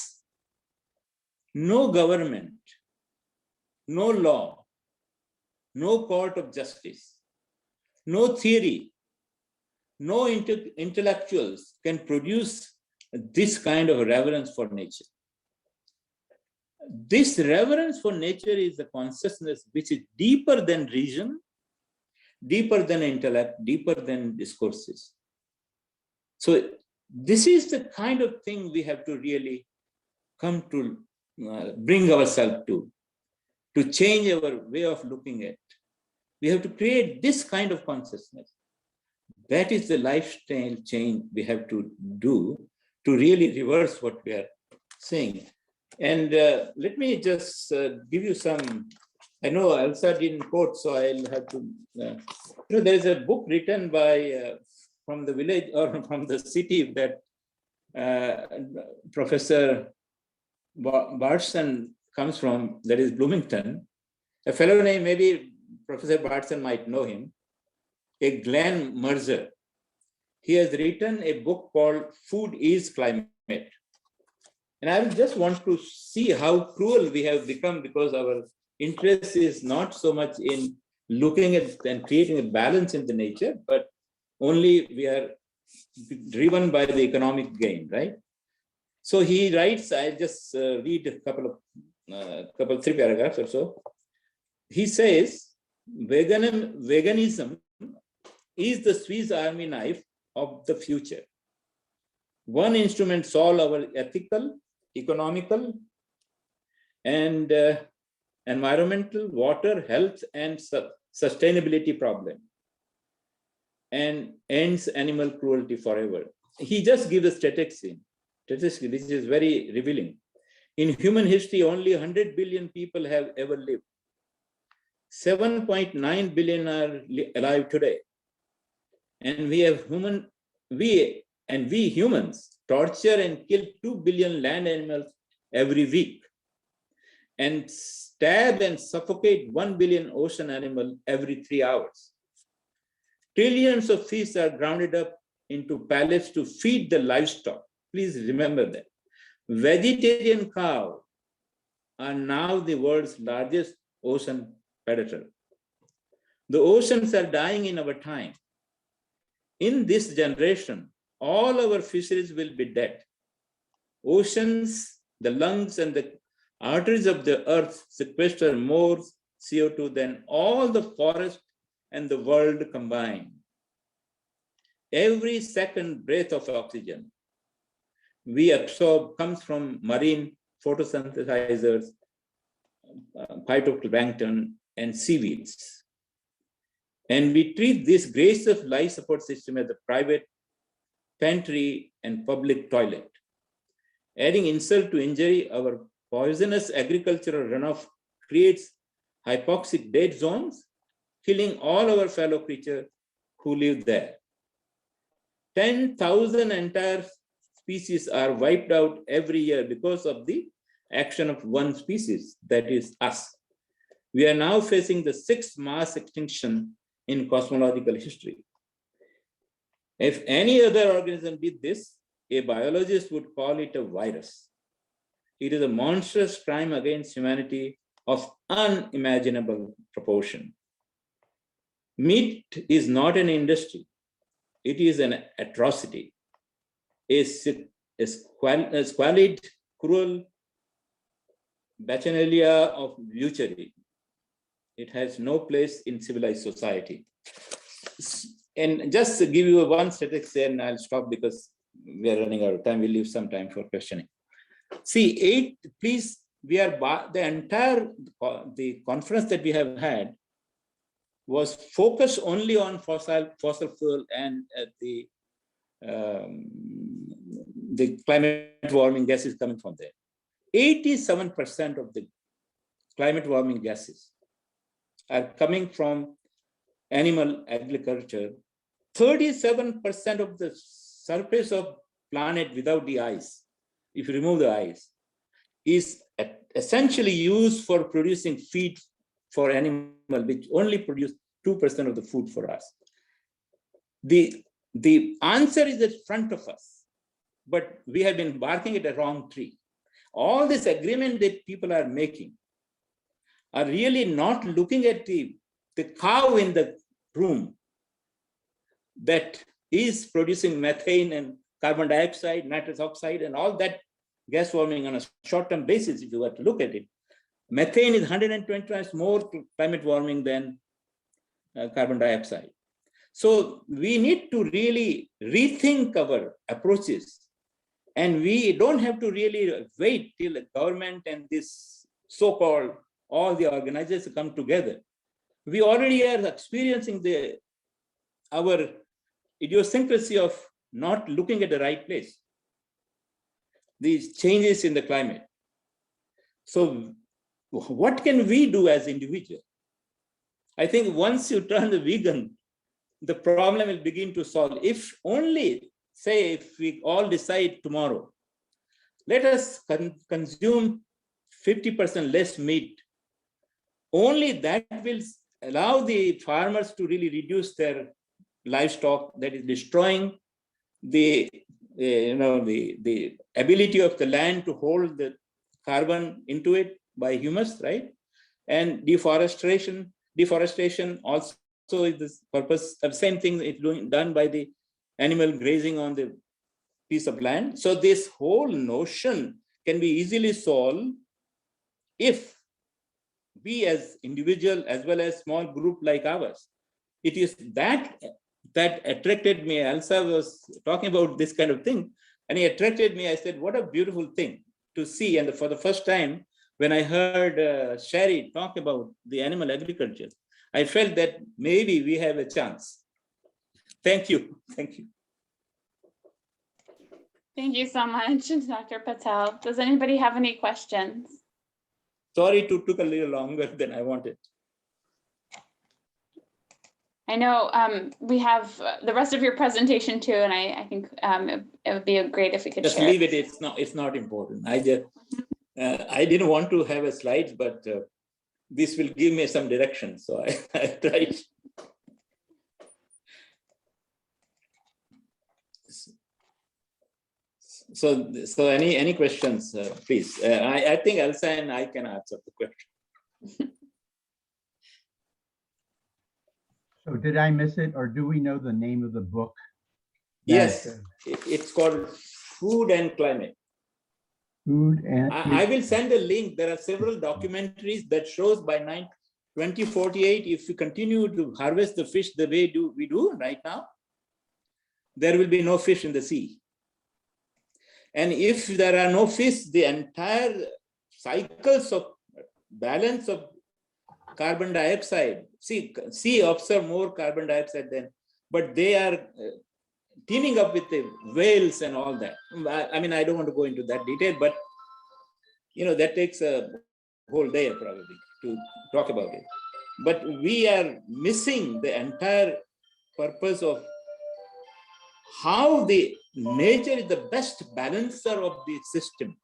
no government, no law, no court of justice, no theory, no intellectuals can produce this kind of reverence for nature. This reverence for nature is a consciousness which is deeper than reason, deeper than intellect, deeper than discourses. So this is the kind of thing we have to really come to bring ourselves to change our way of looking at. We have to create this kind of consciousness. That is the lifestyle change we have to do to really reverse what we are saying. And let me just give you some, I know Elsa didn't quote, so I'll have to, there is a book written by, from the village or from the city that Professor Brabson comes from, that is Bloomington. A fellow named, maybe Professor Brabson might know him, a Glenn Mercer. He has written a book called Food is Climate. And I just want to see how cruel we have become, because our interest is not so much in looking at and creating a balance in the nature, but only we are driven by the economic gain, right? So he writes, I'll just read a couple, 3 paragraphs or so. He says, veganism is the Swiss Army knife of the future. One instrument solves our ethical, economical, and environmental, water, health, and sustainability problem, and ends animal cruelty forever. He just gives a statistics, which is very revealing. In human history, only 100 billion people have ever lived. 7.9 billion are alive today. And we humans torture and kill 2 billion land animals every week, and stab and suffocate 1 billion ocean animals every 3 hours. Trillions of fish are grounded up into pellets to feed the livestock. Please remember that. Vegetarian cows are now the world's largest ocean predator. The oceans are dying in our time. In this generation, all our fisheries will be dead. Oceans, the lungs, and the arteries of the earth sequester more CO2 than all the forest and the world combined. Every second breath of oxygen we absorb comes from marine photosynthesizers, phytoplankton, and seaweeds. And we treat this gracious life support system as a private pantry and public toilet. Adding insult to injury, our poisonous agricultural runoff creates hypoxic dead zones, killing all our fellow creatures who live there. 10,000 entire species are wiped out every year because of the action of one species, that is us. We are now facing the 6th mass extinction in cosmological history. If any other organism did this, a biologist would call it a virus. It is a monstrous crime against humanity of unimaginable proportion. Meat is not an industry. It is an atrocity, a squalid, cruel bacchanalia of luxury. It has no place in civilized society. And just to give you one statistic there, and I'll stop because we are running out of time. We'll leave some time for questioning. See, the conference that we have had was focused only on fossil fuel and the climate warming gases coming from there. 87% of the climate warming gases are coming from animal agriculture. 37% of the surface of planet without the ice, if you remove the ice, is essentially used for producing feed for animal, which only produce 2% of the food for us. The answer is in front of us, but we have been barking at the wrong tree. All this agreement that people are making are really not looking at the cow in the room that is producing methane and carbon dioxide, nitrous oxide, and all that gas warming on a short-term basis, if you were to look at it. Methane is 120 times more climate warming than carbon dioxide. So we need to really rethink our approaches. And we don't have to really wait till the government and this so-called all the organizers come together. We already are experiencing our idiosyncrasy of not looking at the right place. These changes in the climate. So what can we do as individuals? I think once you turn the vegan, the problem will begin to solve. If only, say, if we all decide tomorrow, let us consume 50% less meat. Only that will allow the farmers to really reduce their livestock that is destroying the the ability of the land to hold the carbon into it by humus, right? And deforestation also is the purpose of same thing it's done by the animal grazing on the piece of land. So this whole notion can be easily solved if we as individual as well as small group like ours. It is that attracted me. Elsa was talking about this kind of thing, and it attracted me. I said, what a beautiful thing to see. And for the first time, when I heard Sherry talk about the animal agriculture, I felt that maybe we have a chance. Thank you. Thank you. Thank you so much, Dr. Patel. Does anybody have any questions? Sorry it took a little longer than I wanted. I know we have the rest of your presentation too, and I think it would be great if we could just share. leave it. It's not important. I just I didn't want to have a slide, but this will give me some direction, so I tried. So any questions, please? I think Elsa and I can answer the question. So did I miss it, or do we know the name of the book? Yes, it's called Food and Climate. Food and. I will send a link. There are several documentaries that shows by 2048, if we continue to harvest the fish the way we do right now, there will be no fish in the sea. And if there are no fish, the entire cycles of balance of carbon dioxide, sea absorb more carbon dioxide than, but they are teaming up with the whales and all that. I mean, I don't want to go into that detail, but that takes a whole day probably to talk about it. But we are missing the entire purpose of how the nature is the best balancer of the system,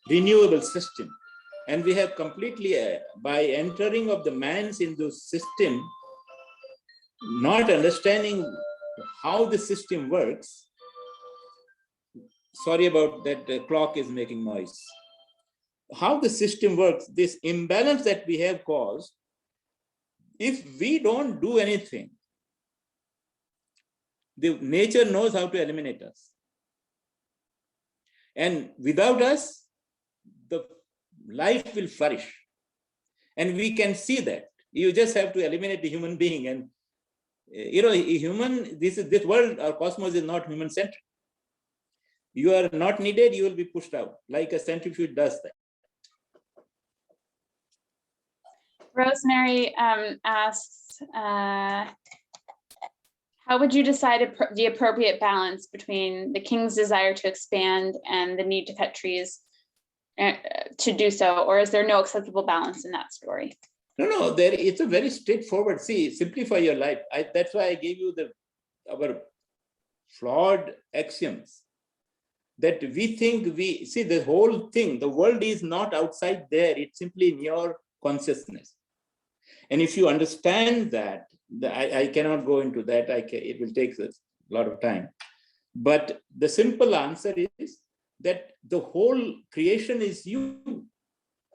renewable system. And we have completely, by entering of the man's into system, not understanding how the system works. Sorry about that, the clock is making noise. How the system works, this imbalance that we have caused, if we don't do anything, the nature knows how to eliminate us. And without us, the life will flourish. And we can see that. You just have to eliminate the human being. And this world, our cosmos is not human-centric. You are not needed, you will be pushed out, like a centrifuge does that. Rosemary asks, how would you decide the appropriate balance between the king's desire to expand and the need to cut trees to do so, or is there no acceptable balance in that story? No, it's a very straightforward. See, simplify your life. That's why I gave you our flawed axioms. That we think see the whole thing, the world is not outside there, it's simply in your consciousness. And if you understand that, I cannot go into that, it will take a lot of time. But the simple answer is that the whole creation is you.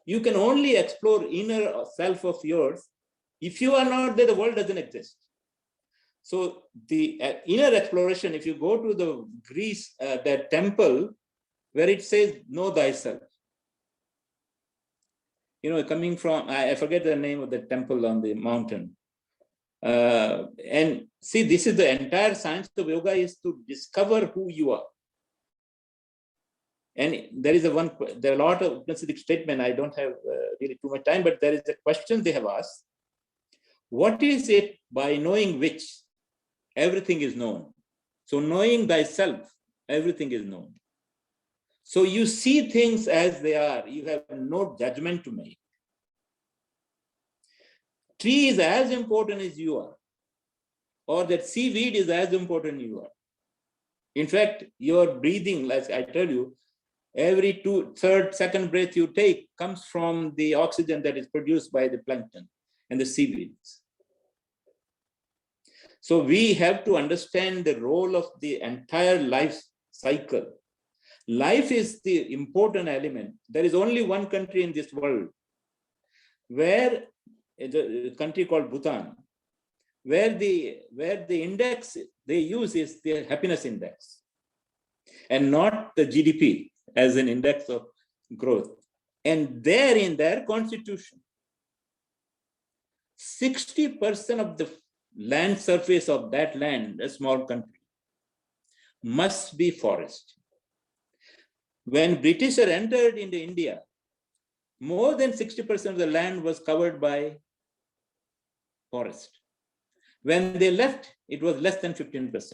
You can only explore inner self of yours. If you are not there, the world doesn't exist. So the inner exploration, if you go to the Greece, that temple where it says, know thyself. Coming from, I forget the name of the temple on the mountain. And see, this is the entire science of yoga, is to discover who you are. And there are a lot of specific statements. I don't have really too much time, but there is a question they have asked. What is it by knowing which everything is known? So knowing thyself, everything is known. So you see things as they are. You have no judgment to make. Tree is as important as you are, or that seaweed is as important as you are. In fact, your breathing, like I tell you, every second breath you take comes from the oxygen that is produced by the plankton and the seaweeds. So we have to understand the role of the entire life cycle. Life is the important element. There is only one country in this world where a country called Bhutan, where the index they use is the happiness index and not the GDP as an index of growth. And there in their constitution, 60% of the land surface of that land, a small country, must be forest. When British entered into India, more than 60% of the land was covered by forest. When they left, it was less than 15%.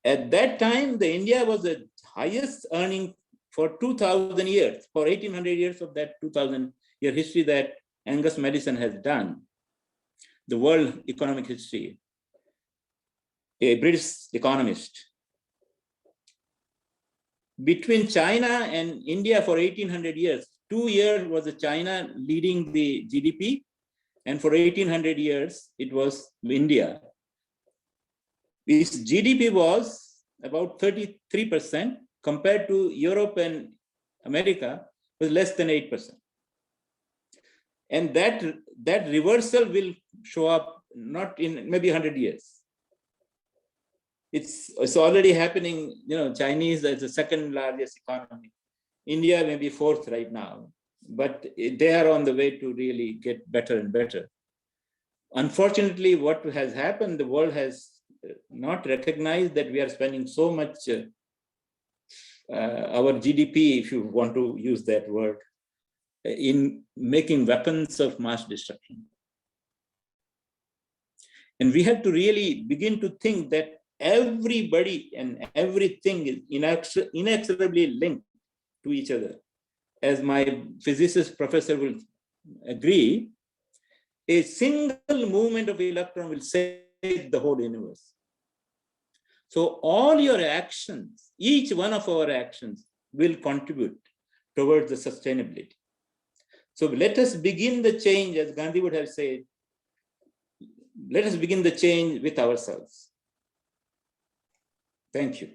At that time, the India was the highest earning for 2000 years, for 1800 years of that 2000-year history that Angus Madison has done, the world economic history, a British economist. Between China and India for 1800 years, 2 years was China leading the GDP, and for 1800 years, it was India. Its GDP was about 33% compared to Europe and America was less than 8%. And that reversal will show up not in maybe 100 years. It's already happening. You know, Chinese is the second largest economy. India may be fourth right now, but they are on the way to really get better and better. Unfortunately, what has happened, the world has not recognized that we are spending so much our GDP, if you want to use that word, in making weapons of mass destruction. And we have to really begin to think that everybody and everything is inexorably linked to each other. As my physicist professor will agree, a single movement of electron will save the whole universe. So all your actions, each one of our actions will contribute towards the sustainability. So let us begin the change, as Gandhi would have said, let us begin the change with ourselves. Thank you.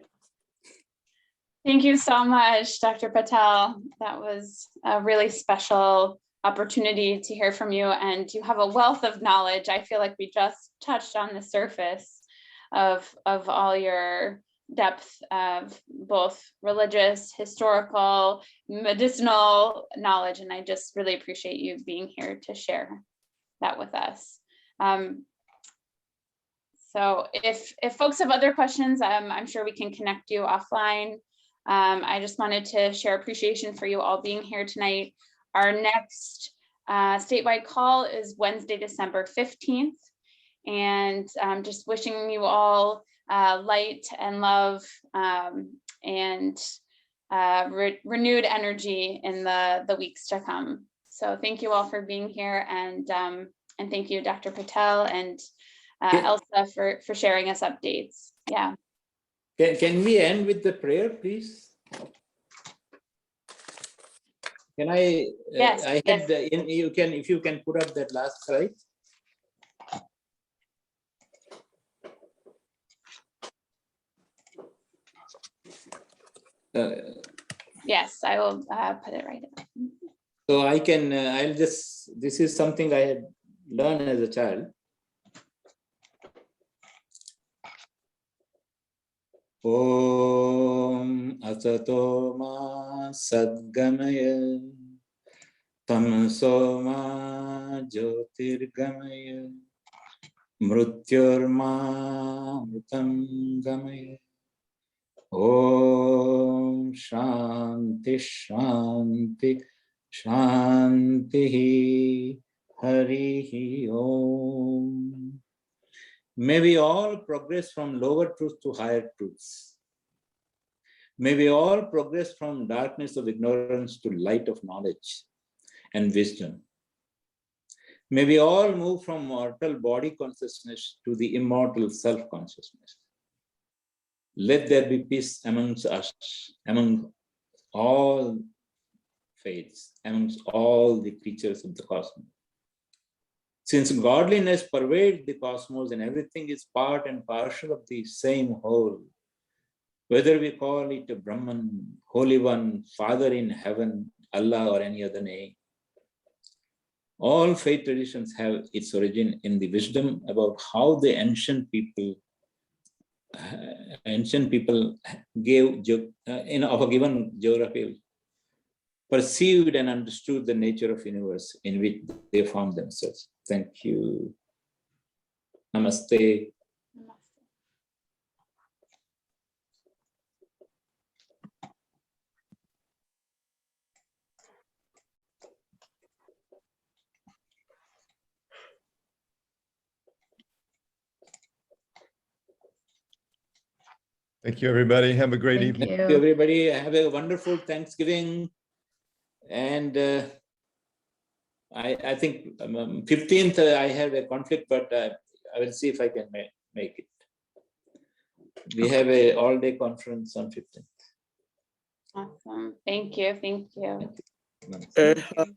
Thank you so much, Dr. Patel. That was a really special opportunity to hear from you, and you have a wealth of knowledge. I feel like we just touched on the surface of all your depth of both religious, historical, medicinal knowledge, and I just really appreciate you being here to share that with us. So if folks have other questions, I'm sure we can connect you offline. I just wanted to share appreciation for you all being here tonight. Our next statewide call is Wednesday, December 15th. And just wishing you all light and love and renewed energy in the weeks to come. So thank you all for being here, and thank you, Dr. Patel and Elsa for sharing us updates. Yeah. Can we end with the prayer, please? Can I? Yes. I had if you can put up that last slide. Yes, I will put it right up. So I can. I'll just. This is something I had learned as a child. Om Asato Ma Sadgamaya Tamaso Ma Jyotirgamaya Mrityorma Mritam Gamaya. Om Shanti Shanti Shanti Harihi Om. May we all progress from lower truths to higher truths. May we all progress from darkness of ignorance to light of knowledge and wisdom. May we all move from mortal body consciousness to the immortal self-consciousness. Let there be peace amongst us, among all faiths, amongst all the creatures of the cosmos. Since godliness pervades the cosmos and everything is part and parcel of the same whole, whether we call it a Brahman, Holy One, Father in heaven, Allah, or any other name, all faith traditions have its origin in the wisdom about how the ancient people gave in a given geography, perceived and understood the nature of universe in which they found themselves. Thank you. Namaste. Thank you, everybody. Have a great Thank evening. Thank you, you. everybody. Have a wonderful Thanksgiving. And I think 15th I have a conflict, but I will see if I can make it. We have a all-day conference on 15th. Awesome. Thank you. Thank you. Namaste.